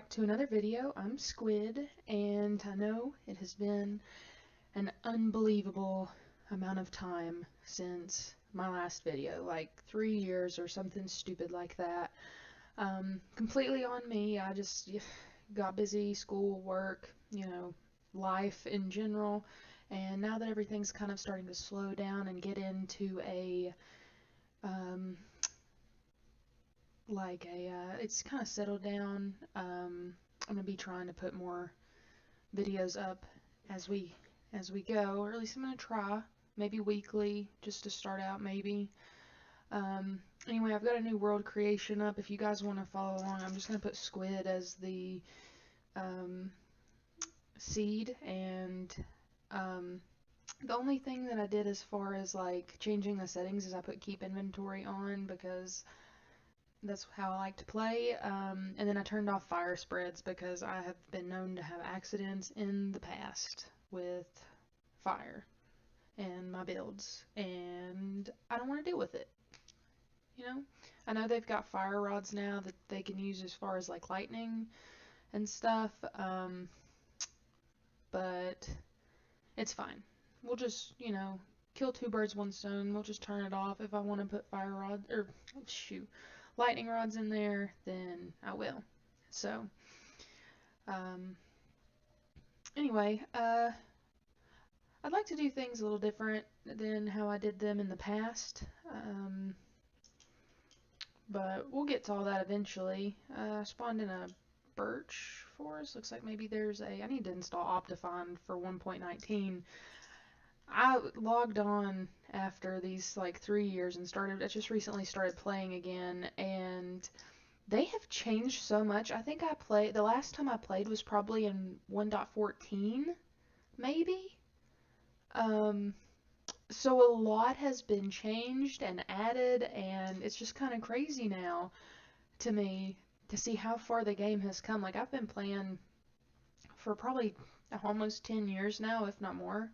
back to another video. I'm Squid, and I know it has been an unbelievable amount of time since my last video, like 3 years or something stupid like that. Completely on me. I just got busy, school, work, life in general, and now that everything's kind of starting to slow down and get into a um, it's kind of settled down. I'm gonna be trying to put more videos up as we go, or at least I'm gonna try, maybe weekly, just to start out, maybe. Anyway, I've got a new world creation up. If you guys want to follow along, I'm just gonna put Squid as the um, seed, and the only thing that I did as far as like changing the settings is I put keep inventory on because that's how I like to play. And then I turned off fire spreads because I have been known to have accidents in the past with fire and my builds, and I don't want to deal with it. You know, I know they've got fire rods now that they can use as far as like lightning and stuff, but it's fine. We'll just, kill two birds, one stone. We'll just turn it off. If I want to put fire rods, or shoot, lightning rods in there, then I will. So, um, anyway, I'd like to do things a little different than how I did them in the past, but we'll get to all that eventually. Spawned in a birch forest. Looks like maybe there's I need to install Optifine for 1.19. I logged on after these like 3 years and I just recently started playing again, and they have changed so much. I think the last time I played was probably in 1.14, maybe. Um, so a lot has been changed and added, and it's just kind of crazy now to me to see how far the game has come. Like, I've been playing for probably almost 10 years now, if not more.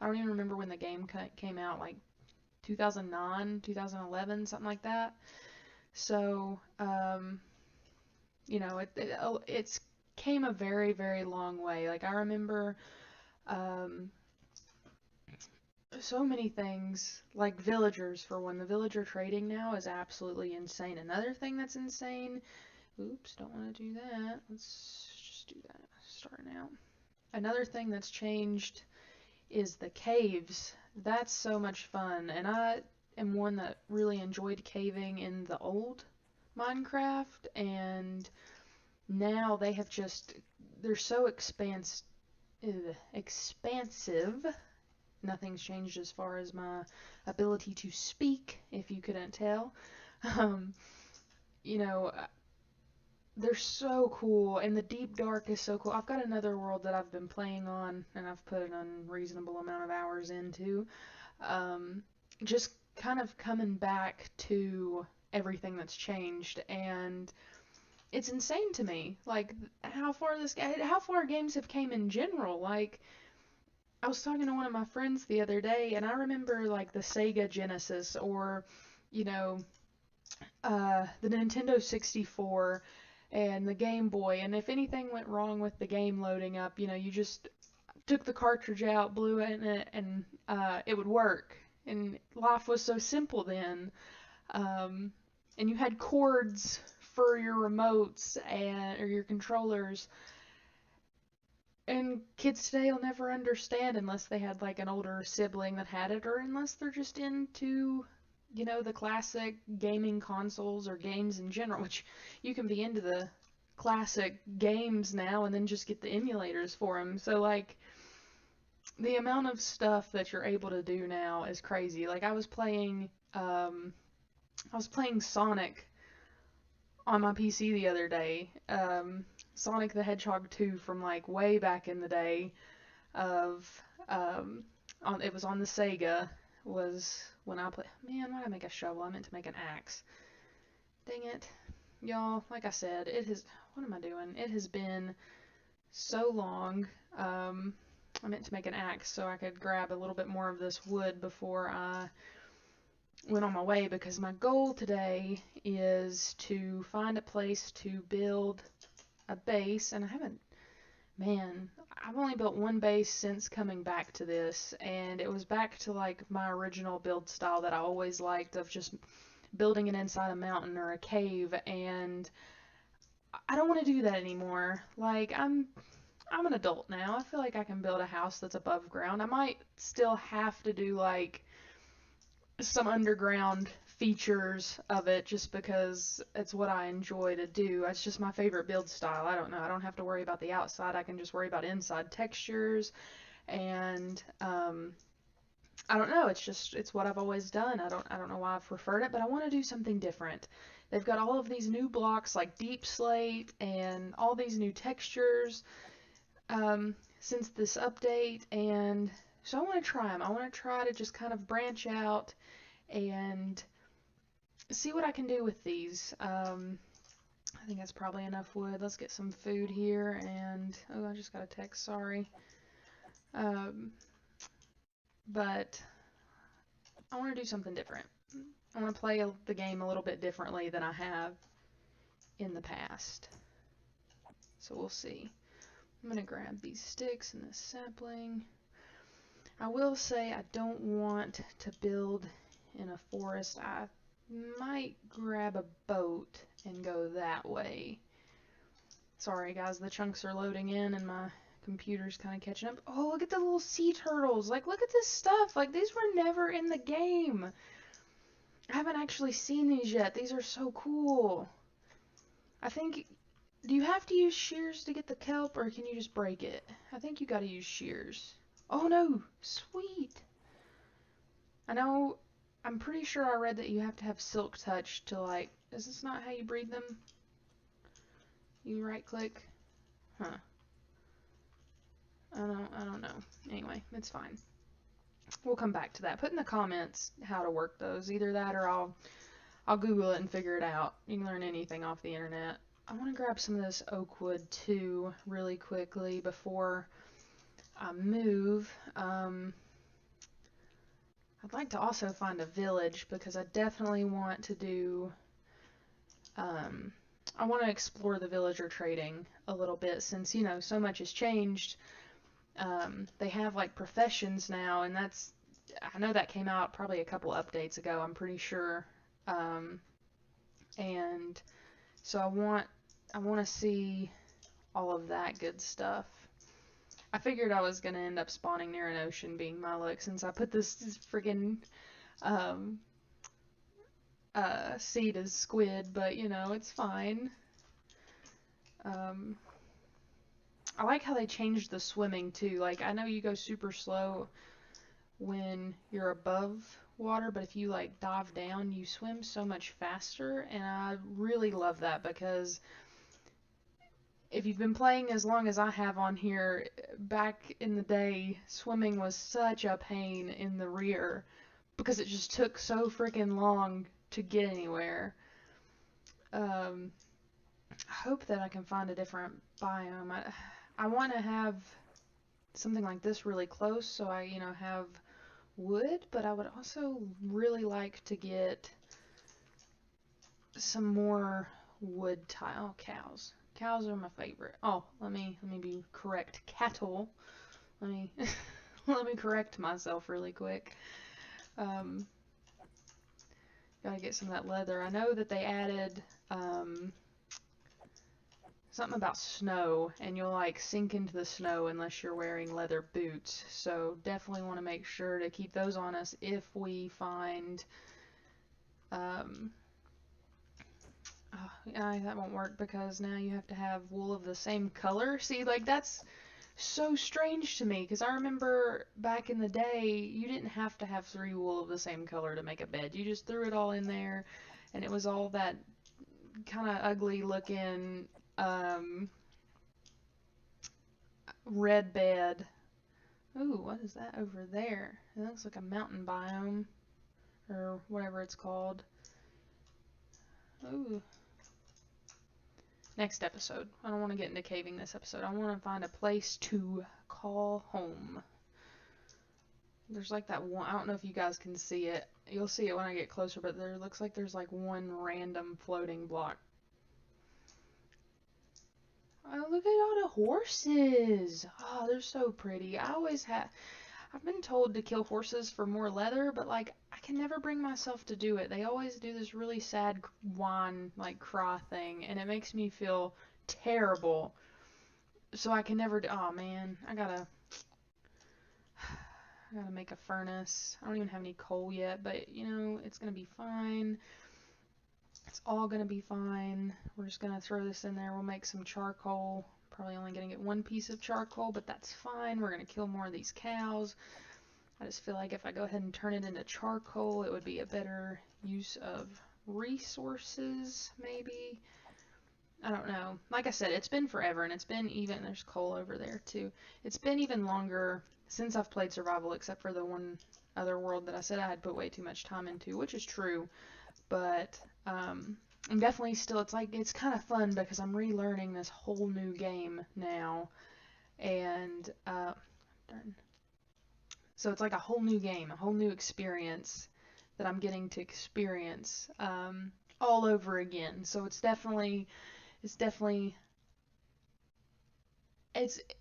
I don't even remember when the game came out, like 2009, 2011, something like that. So, it's came a very, very long way. Like, I remember um, so many things, like villagers, for one. The villager trading now is absolutely insane. Another thing that's insane, oops, don't want to do that. Let's just do that starting out. Another thing that's changed is the caves. That's so much fun, and I am one that really enjoyed caving in the old Minecraft, and now they're so expansive. Nothing's changed as far as my ability to speak, if you couldn't tell. Um, you know, they're so cool, and the deep dark is so cool. I've got another world that I've been playing on, and I've put an unreasonable amount of hours into. Um, just kind of coming back to everything that's changed, and it's insane to me, like how far games have came in general. Like, I was talking to one of my friends the other day, and I remember like the Sega Genesis, or you know the Nintendo 64 and the Game Boy, and if anything went wrong with the game loading up, you just took the cartridge out, blew it in it, and it would work. And life was so simple then. Um, and you had cords for your remotes or your controllers. And kids today will never understand unless they had like an older sibling that had it, or unless they're just into, the classic gaming consoles or games in general, which you can be into the classic games now and then just get the emulators for them. So, like, the amount of stuff that you're able to do now is crazy. Like, I was playing Sonic on my PC the other day. Sonic the Hedgehog 2 from like way back in the day of it was on the Sega, was when I played. Man, why did I make a shovel? I meant to make an axe. Dang it. Y'all, like I said, what am I doing? It has been so long. I meant to make an axe so I could grab a little bit more of this wood before I went on my way, because my goal today is to find a place to build a base, and I haven't, man, I've only built one base since coming back to this, and it was back to like my original build style that I always liked of just building it inside a mountain or a cave, and I don't want to do that anymore. Like I'm an adult now. I feel like I can build a house that's above ground. I might still have to do like some underground features of it just because it's what I enjoy to do. It's just my favorite build style. I don't know. I don't have to worry about the outside. I can just worry about inside textures and I don't know. It's what I've always done. I don't know why I've preferred it, but I want to do something different. They've got all of these new blocks like deep slate and all these new textures since this update, and so I want to try them. I want to try to just kind of branch out and see what I can do with these. I think that's probably enough wood. Let's get some food here, and oh, I just got a text. Sorry. Um, but I want to do something different. I want to play the game a little bit differently than I have in the past. So we'll see. I'm going to grab these sticks and this sapling. I will say I don't want to build in a forest. I might grab a boat and go that way. Sorry guys, the chunks are loading in and my computer's kind of catching up. Oh, look at the little sea turtles. Like, look at this stuff. Like, these were never in the game. I haven't actually seen these yet. These are so cool. I think, do you have to use shears to get the kelp, or can you just break it? I think you gotta use shears. Oh no, sweet. I know, I'm pretty sure I read that you have to have silk touch to like, is this not how you breed them? You right click? Huh. I don't know. Anyway, it's fine. We'll come back to that. Put in the comments how to work those. Either that or I'll Google it and figure it out. You can learn anything off the internet. I want to grab some of this oak wood too really quickly before I move. I'd like to also find a village because I definitely want to do I want to explore the villager trading a little bit since, you know, so much has changed. They have like professions now, and I know that came out probably a couple updates ago, I'm pretty sure. And so I want to see all of that good stuff. I figured I was gonna end up spawning near an ocean being my luck since I put this friggin' um, seed as squid, but you know, it's fine. Um, I like how they changed the swimming too. Like, I know you go super slow when you're above water, but if you like dive down, you swim so much faster, and I really love that because if you've been playing as long as I have on here, back in the day, swimming was such a pain in the rear because it just took so freaking long to get anywhere. Um, I hope that I can find a different biome. I want to have something like this really close so I, you know, have wood, but I would also really like to get some more wood tile. Cows. Cows are my favorite. Oh, let me be correct. Cattle. Let me let me correct myself really quick. Um, Gotta get some of that leather. I know that they added something about snow, and you'll like sink into the snow unless you're wearing leather boots. So definitely want to make sure to keep those on us if we find. Um, oh, yeah, that won't work because now you have to have wool of the same color. See, like that's so strange to me because I remember back in the day you didn't have to have 3 wool of the same color to make a bed. You just threw it all in there, and it was all that kind of ugly looking um, red bed. Ooh, what is that over there? It looks like a mountain biome or whatever it's called. Ooh. Next episode. I don't want to get into caving this episode. I want to find a place to call home. There's like that one, I don't know if you guys can see it. You'll see it when I get closer, but there looks like there's like one random floating block. Oh, look at all the horses. Oh, they're so pretty. I've been told to kill horses for more leather, but like I can never bring myself to do it. They always do this really sad whine, like cry thing, and it makes me feel terrible. So I can never do. Oh man, I gotta make a furnace. I don't even have any coal yet, but you know it's gonna be fine. It's all gonna be fine. We're just gonna throw this in there. We'll make some charcoal. Probably only gonna get one piece of charcoal, but that's fine. We're gonna kill more of these cows. I just feel like if I go ahead and turn it into charcoal, it would be a better use of resources, maybe. I don't know. Like I said, it's been forever, and it's been even, there's coal over there too. It's been even longer since I've played survival, except for the one other world that I said I had put way too much time into, which is true. But I'm definitely still, it's like, it's kind of fun because I'm relearning this whole new game now. And, darn. So it's like a whole new game, a whole new experience that I'm getting to experience all over again. So it's definitely, it's,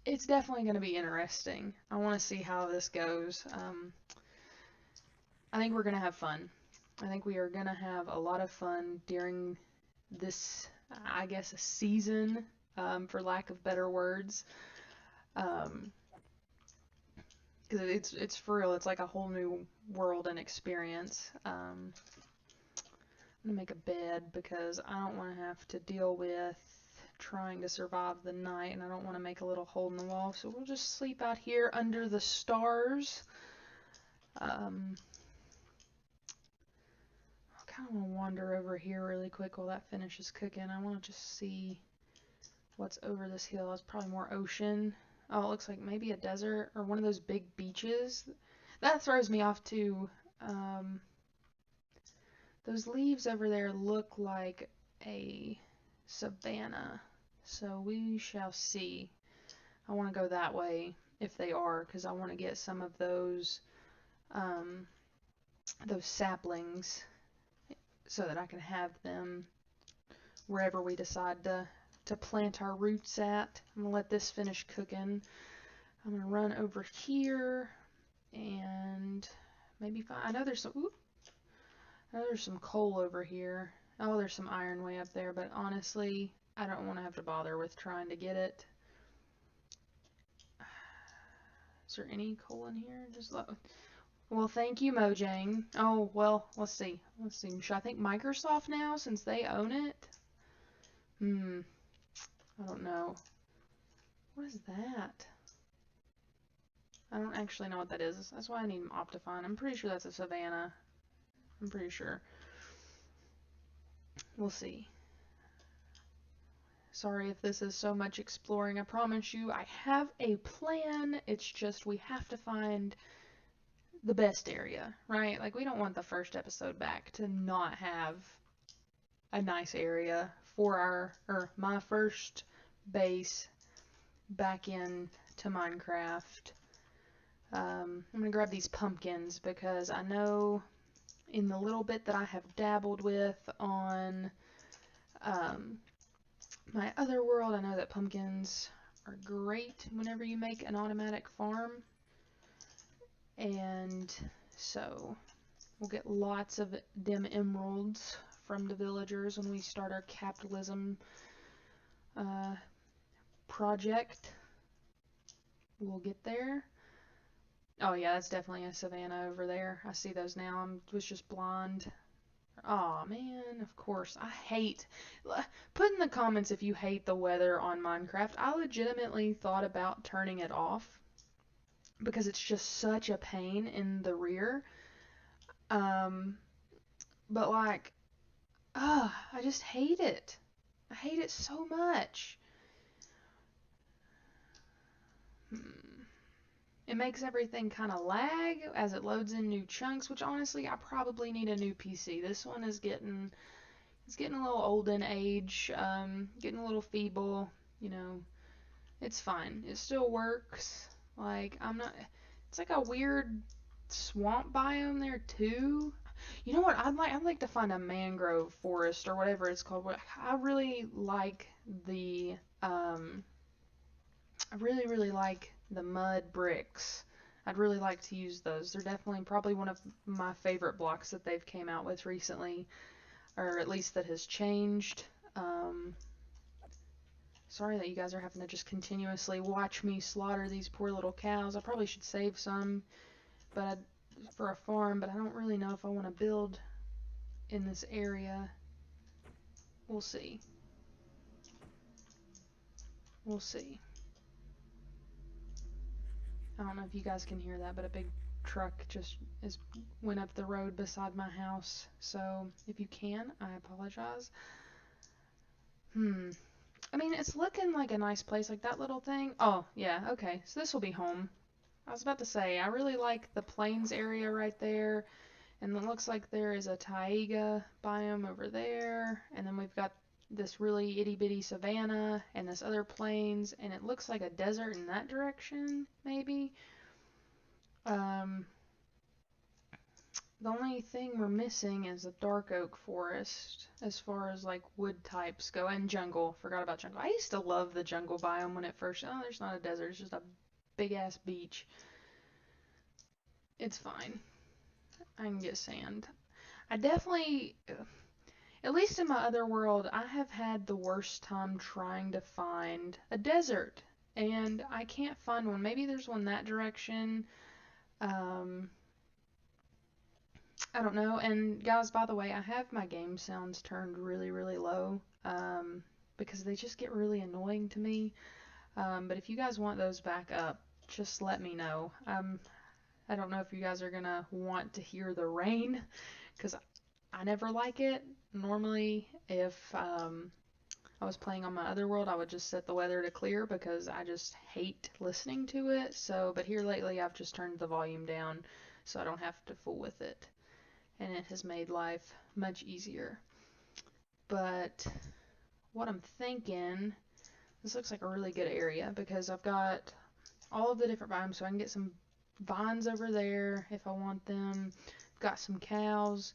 it's definitely going to be interesting. I want to see how this goes. I think we're going to have fun. I think we are going to have a lot of fun during this, I guess, a season, for lack of better words. Um, because it's for real. It's like a whole new world and experience. I'm gonna make a bed because I don't want to have to deal with trying to survive the night, and I don't want to make a little hole in the wall. So we'll just sleep out here under the stars. I kind of want to wander over here really quick while that finishes cooking. I want to just see what's over this hill. It's probably more ocean. Oh, it looks like maybe a desert or one of those big beaches. That throws me off too. Um, those leaves over there look like a savanna. So we shall see. I want to go that way if they are, because I want to get some of um, those saplings so that I can have them wherever we decide to plant our roots at. I'm gonna let this finish cooking. I'm gonna run over here and maybe find. I know there's some. Ooh, I know there's some coal over here. Oh, there's some iron way up there, but honestly, I don't want to have to bother with trying to get it. Is there any coal in here? Just well, thank you, Mojang. Oh, well, let's see. Let's see. Should I think Microsoft now since they own it? I don't know. What is that? I don't actually know what that is. That's why I need Optifine. I'm pretty sure that's a Savannah. I'm pretty sure. We'll see. Sorry if this is so much exploring. I promise you I have a plan. It's just we have to find the best area, right? Like we don't want the first episode back to not have a nice area for my first base back in to Minecraft. I'm gonna grab these pumpkins because I know in the little bit that I have dabbled with on my other world, I know that pumpkins are great whenever you make an automatic farm. And so we'll get lots of them emeralds from the villagers when we start our capitalism uh, project. We'll get there. Oh yeah, that's definitely a savanna over there. I see those now. I was just blind. Aw, man, of course. Put in the comments if you hate the weather on Minecraft. I legitimately thought about turning it off because it's just such a pain in the rear. Um, but like, I just hate it. I hate it so much. It makes everything kind of lag as it loads in new chunks, which honestly, I probably need a new PC. This one is getting a little old in age, getting a little feeble, you know. It's fine. It still works. Like, I'm not, it's like a weird swamp biome there too. You know what? I'd like to find a mangrove forest or whatever it's called. I really like the I really like the mud bricks. I'd really like to use those. They're definitely probably one of my favorite blocks that they've came out with recently, or at least that has changed. Um, Sorry that you guys are having to just continuously watch me slaughter these poor little cows. I probably should save some, but for a farm, but I don't really know if I want to build in this area. We'll see. We'll see. I don't know if you guys can hear that, but a big truck just went up the road beside my house. So if you can, I apologize. Hmm. I mean, it's looking like a nice place, like that little thing. Oh, yeah, okay. So this will be home. I was about to say, I really like the plains area right there. And it looks like there is a taiga biome over there. And then we've got this really itty bitty savanna and this other plains. And it looks like a desert in that direction, maybe. Um, the only thing we're missing is a dark oak forest as far as like wood types go, and jungle. Forgot about jungle. I used to love the jungle biome when it first. Oh, there's not a desert. It's just a big ass beach. It's fine. I can get sand. I definitely, at least in my other world, I have had the worst time trying to find a desert, and I can't find one. Maybe there's one that direction. Um, I don't know. And guys, by the way, I have my game sounds turned really low because they just get really annoying to me. But if you guys want those back up, just let me know. I don't know if you guys are gonna want to hear the rain because I never like it. Normally, if I was playing on my other world, I would just set the weather to clear because I just hate listening to it. So, but here lately, I've just turned the volume down so I don't have to fool with it, and it has made life much easier. But what I'm thinking, this looks like a really good area because I've got all of the different vines, so I can get some vines over there if I want them. Got some cows.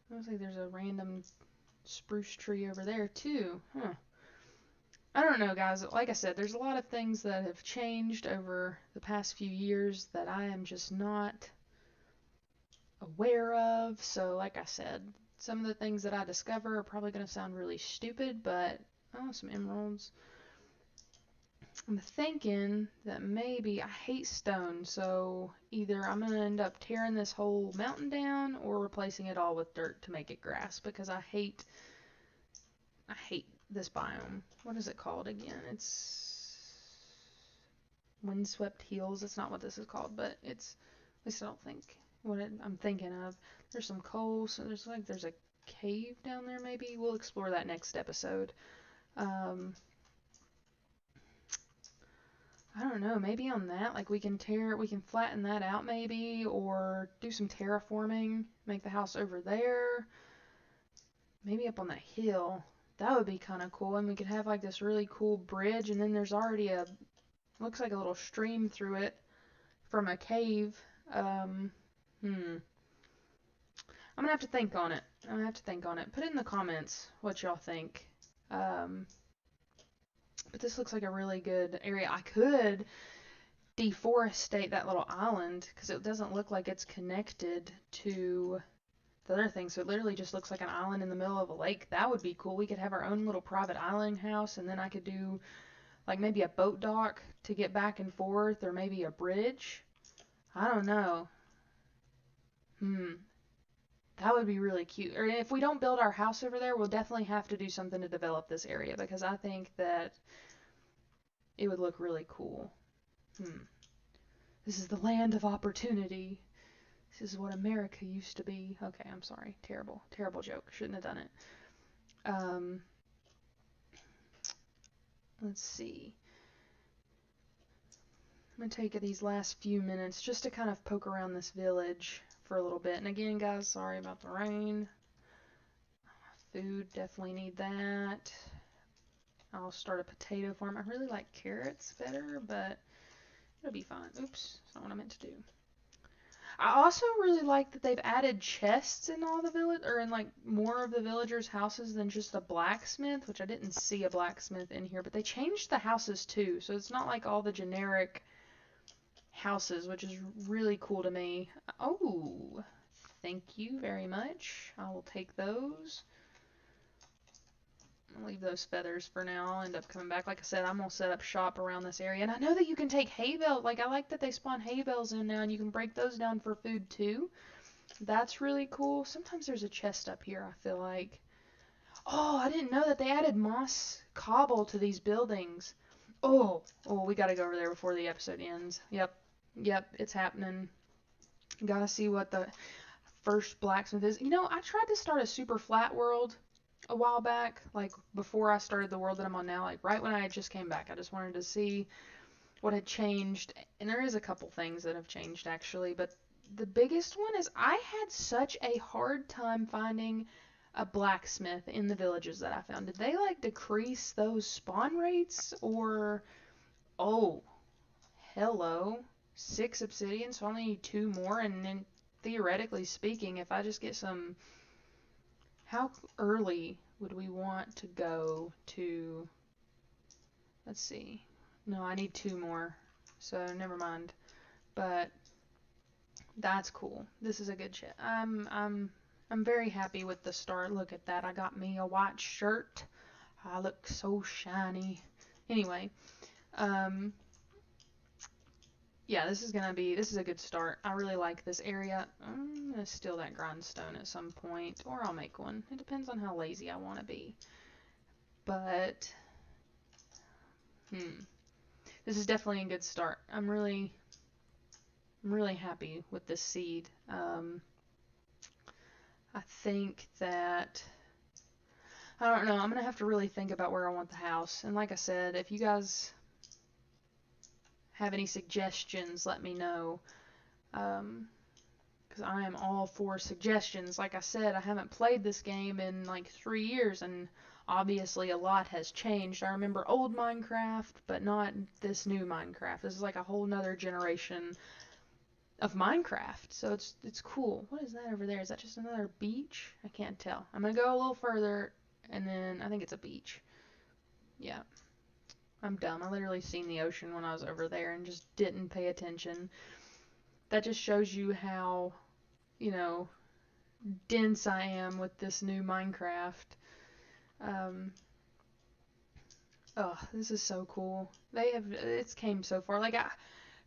Looks like there's a random spruce tree over there too. Huh. I don't know, guys. Like I said, there's a lot of things that have changed over the past few years that I am just not aware of. So, like I said, some of the things that I discover are probably going to sound really stupid, but oh, some emeralds. I'm thinking that maybe I hate stone, so either I'm going to end up tearing this whole mountain down or replacing it all with dirt to make it grass because I hate this biome. What is it called again? It's windswept hills. That's not what this is called, but it's, at least I don't think what I'm thinking of. There's some coal, so there's a cave down there maybe. We'll explore that next episode. Um, I don't know, maybe on that, like we can flatten that out maybe, or do some terraforming, make the house over there, maybe up on that hill. That would be kind of cool, and we could have like this really cool bridge, and then there's already looks like a little stream through it from a cave. Um, hmm. I'm gonna have to think on it. I'm gonna have to think on it. Put it in the comments what y'all think. Um, but this looks like a really good area. I could deforestate that little island because it doesn't look like it's connected to the other thing. So it literally just looks like an island in the middle of a lake. That would be cool. We could have our own little private island house, and then I could do like maybe a boat dock to get back and forth, or maybe a bridge. I don't know. Hmm. That would be really cute. Or if we don't build our house over there, we'll definitely have to do something to develop this area because I think that it would look really cool. Hmm. This is the land of opportunity. This is what America used to be. Okay, I'm sorry. Terrible. Terrible joke. Shouldn't have done it. Um, let's see. I'm going to take these last few minutes just to kind of poke around this village for a little bit. And again, guys, sorry about the rain. Food, definitely need that. I'll start a potato farm. I really like carrots better, but it'll be fine. Oops, that's not what I meant to do. I also really like that they've added chests in all the village, or in like more of the villagers' houses than just a blacksmith, which I didn't see a blacksmith in here, but they changed the houses too, so it's not like all the generic houses, which is really cool to me. Oh, thank you very much. I will take those. I'll leave those feathers for now. I'll end up coming back. Like I said, I'm going to set up shop around this area. And I know that you can take hay bales. Like, I like that they spawn hay bales in now, and you can break those down for food, too. That's really cool. Sometimes there's a chest up here, I feel like. Oh, I didn't know that they added moss cobble to these buildings. Oh, we got to go over there before the episode ends. Yep, it's happening. Gotta see what the first blacksmith is. You know, I tried to start a super flat world a while back, like before I started the world that I'm on now, like right when I just came back. I just wanted to see what had changed, and there is a couple things that have changed actually, but the biggest one is I had such a hard time finding a blacksmith in the villages that I found. Did they like decrease those spawn rates, or oh, hello, 6 obsidian, so I only need 2 more, and then theoretically speaking, if I just get some, how early would we want to go to, let's see, no, I need 2 more, so never mind, but that's cool. This is a good shit. I'm very happy with the start. Look at that. I got me a white shirt. I look so shiny. Anyway, um, yeah, this is a good start. I really like this area. I'm gonna steal that grindstone at some point, or I'll make one. It depends on how lazy I want to be. But, this is definitely a good start. I'm really happy with this seed. I think that, I don't know, I'm gonna have to really think about where I want the house. And like I said, if you guys have any suggestions, let me know. Because I am all for suggestions. Like I said, I haven't played this game in like 3 years, and obviously a lot has changed. I remember old Minecraft, but not this new Minecraft. This is like a whole nother generation of Minecraft, so it's cool. What is that over there? Is that just another beach? I can't tell. I'm gonna go a little further, and then I think it's a beach. Yeah, I'm dumb. I literally seen the ocean when I was over there and just didn't pay attention. That just shows you how, you know, dense I am with this new Minecraft. Um, oh, this is so cool. It's came so far.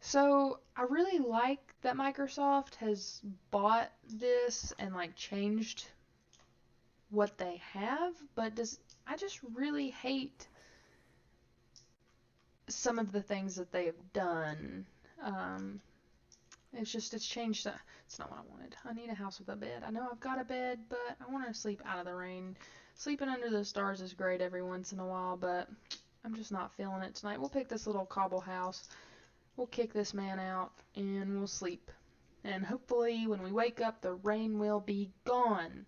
So I really like that Microsoft has bought this and like changed what they have, but I just really hate some of the things that they have done. It's changed. It's not what I wanted. I need a house with a bed. I know I've got a bed, but I want to sleep out of the rain. Sleeping under the stars is great every once in a while, but I'm just not feeling it tonight. We'll pick this little cobble house. We'll kick this man out, and we'll sleep. And hopefully when we wake up, the rain will be gone.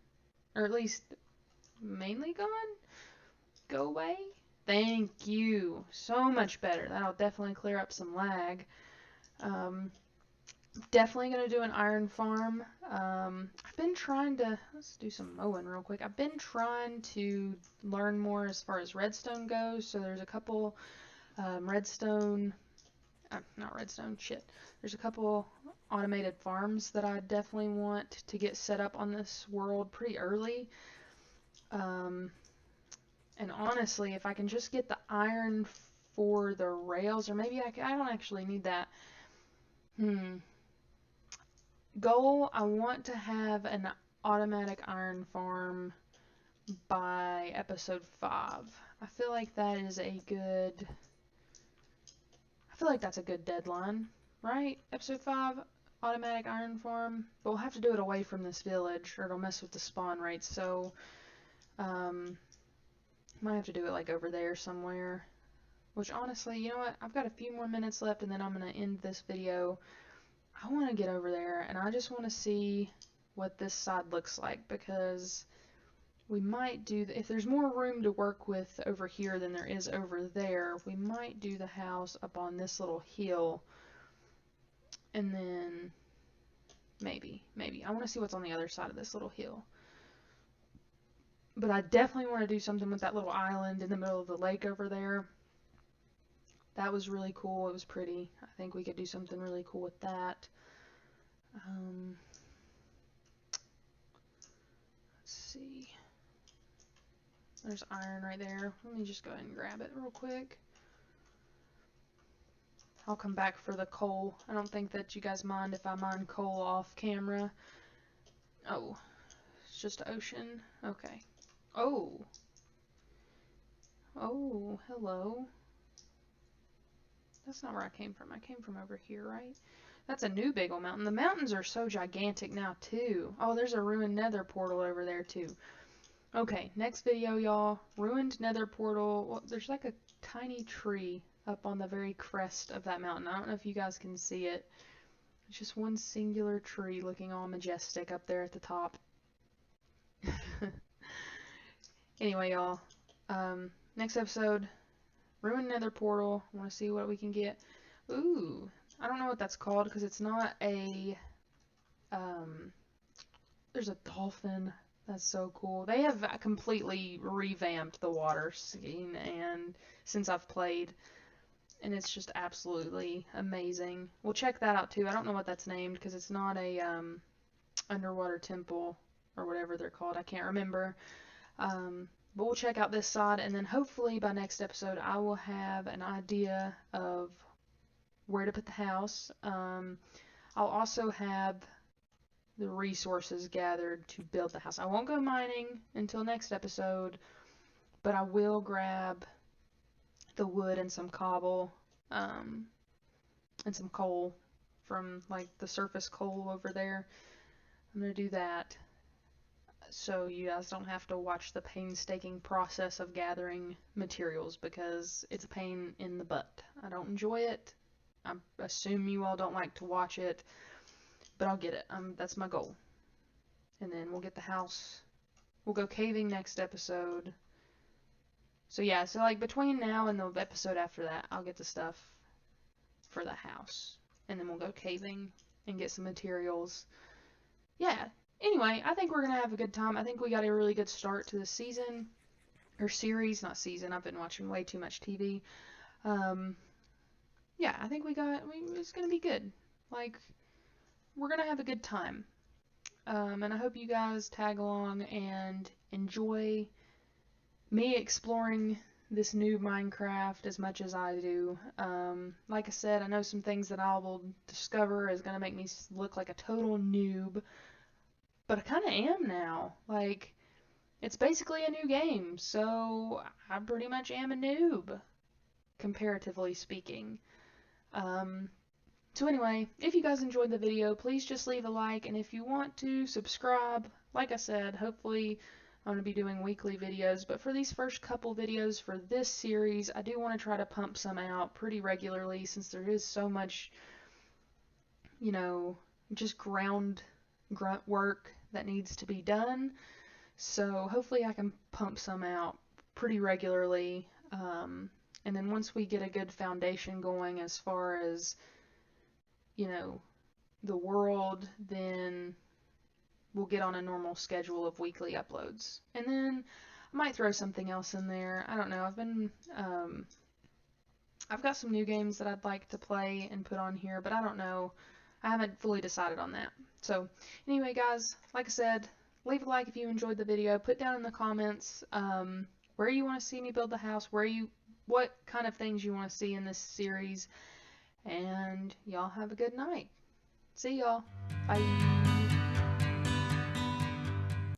Or at least mainly gone? Go away? Thank you. So much better. That'll definitely clear up some lag. Um, Definitely going to do an iron farm. I've been trying to, let's do some mowing real quick. I've been trying to learn more as far as redstone goes. So there's a couple redstone, not redstone, shit. There's a couple automated farms that I definitely want to get set up on this world pretty early. And honestly, if I can just get the iron for the rails, or maybe I don't actually need that. Goal, I want to have an automatic iron farm by episode 5. I feel like that's a good deadline, right? Episode 5, automatic iron farm. But we'll have to do it away from this village, or it'll mess with the spawn rates, so might have to do it like over there somewhere. Which honestly, you know what? I've got a few more minutes left, and then I'm going to end this video. I want to get over there, and I just want to see what this side looks like, because we might do, if there's more room to work with over here than there is over there, we might do the house up on this little hill, and then Maybe. I want to see what's on the other side of this little hill. But I definitely want to do something with that little island in the middle of the lake over there. That was really cool. It was pretty. I think we could do something really cool with that. Let's see. There's iron right there. Let me just go ahead and grab it real quick. I'll come back for the coal. I don't think that you guys mind if I mine coal off camera. Oh, it's just ocean. Okay. Oh. Oh, hello. That's not where I came from. I came from over here, right? That's a new big old mountain. The mountains are so gigantic now, too. Oh, there's a ruined nether portal over there, too. Okay, next video, y'all. Ruined nether portal. Well, there's like a tiny tree up on the very crest of that mountain. I don't know if you guys can see it. It's just one singular tree looking all majestic up there at the top. Anyway, y'all. Next episode, ruined nether portal. I want to see what we can get. Ooh, I don't know what that's called because it's not a, there's a dolphin. That's so cool. They have completely revamped the water scene and since I've played, and it's just absolutely amazing. We'll check that out too. I don't know what that's named because it's not a underwater temple or whatever they're called. I can't remember. But we'll check out this side, and then hopefully by next episode I will have an idea of where to put the house. I'll also have the resources gathered to build the house. I won't go mining until next episode, but I will grab the wood and some cobble, and some coal from like the surface coal over there. I'm gonna do that so you guys don't have to watch the painstaking process of gathering materials because it's a pain in the butt. I don't enjoy it. I assume you all don't like to watch it, but I'll get it. That's my goal. And then we'll get the house. We'll go caving next episode. So yeah, so like between now and the episode after that, I'll get the stuff for the house. And then we'll go caving and get some materials. Yeah. Anyway, I think we're going to have a good time. I think we got a really good start to the season. Or series, not season. I've been watching way too much TV. Yeah, I think it's going to be good. Like, we're going to have a good time. And I hope you guys tag along and enjoy me exploring this new Minecraft as much as I do. Like I said, I know some things that I will discover is going to make me look like a total noob, but I kind of am now. Like, it's basically a new game, so I pretty much am a noob, comparatively speaking. So anyway, if you guys enjoyed the video, please just leave a like, and if you want to, subscribe. Like I said, hopefully I'm going to be doing weekly videos, but for these first couple videos for this series, I do want to try to pump some out pretty regularly since there is so much, you know, just grunt work that needs to be done. So hopefully I can pump some out pretty regularly. And then once we get a good foundation going as far as, you know, the world, then we'll get on a normal schedule of weekly uploads. And then I might throw something else in there. I don't know. I've got some new games that I'd like to play and put on here, but I don't know. I haven't fully decided on that. So anyway, guys, like I said, leave a like if you enjoyed the video. Put down in the comments where you want to see me build the house, what kind of things you want to see in this series. And y'all have a good night. See y'all. Bye.